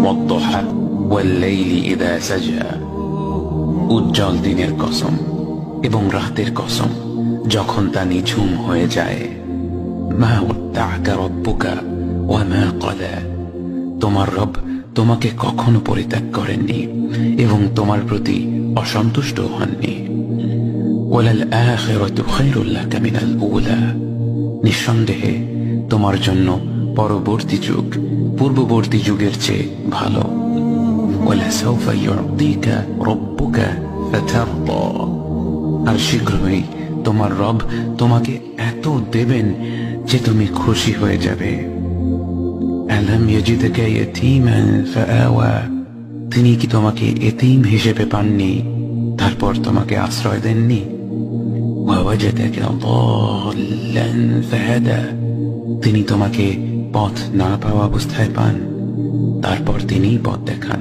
والضحى والليل إذا سجى উজ্জ্বল দিনের কসম এবং রাতের কসম যখন তা নিঝুম হয়ে যায়। মা ওয়াদ্দাআকা রাব্বুকা ওয়া মা ক্বালা, তোমার রব তোমাকে কখনো পরিত্যাগ করেননি এবং তোমার প্রতি অসন্তুষ্ট হননি। ওয়ালাল আখিরাতু খায়রুল লাকা মিনাল উলা, নিঃসন্দেহে তোমার জন্য পরবর্তী যুগ পূর্ববর্তী যুগের চেয়ে ভালো। ওয়ালাসাউফা ইউ'তিকা রাব্বুকা ফাতারদা, আর শীঘ্রই তোমার রব তোমাকে এত দেবেন যে তুমি খুশি হয়ে যাবে। আলাম ইয়াজিদকা ইয়াতীমান ফাআওয়া, তিনি কি তোমাকে এতিম হিসেবে পাননি তারপর তোমাকে আশ্রয় দেননি? ওয়াওয়াজাদাকা দাল্লান ফাহাদা, তিনি তোমাকে পথ না পাওয়া অবস্থায় পান তারপর তিনিই পথ দেখান।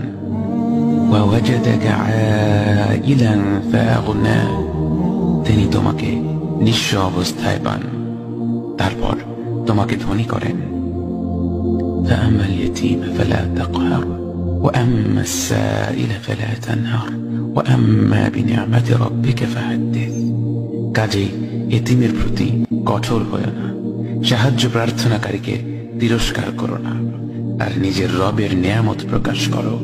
ওয়াওয়াজাদাকা আইলান ফাআগনা, তিনি তোমাকে নিঃস্ব অবস্থায় পান তারপর তোমাকে ধনী করেন। فأما اليتيم فلا تقهر وأما السائل فلا تنهر وأما بنعمة ربك فحدث, কাজেই এতিমের প্রতি কঠোর হয়ো না, সাহায্য প্রার্থনাকারীকে তিরস্কার করো না, আর নিজের রবের নিয়ামত প্রকাশ করো।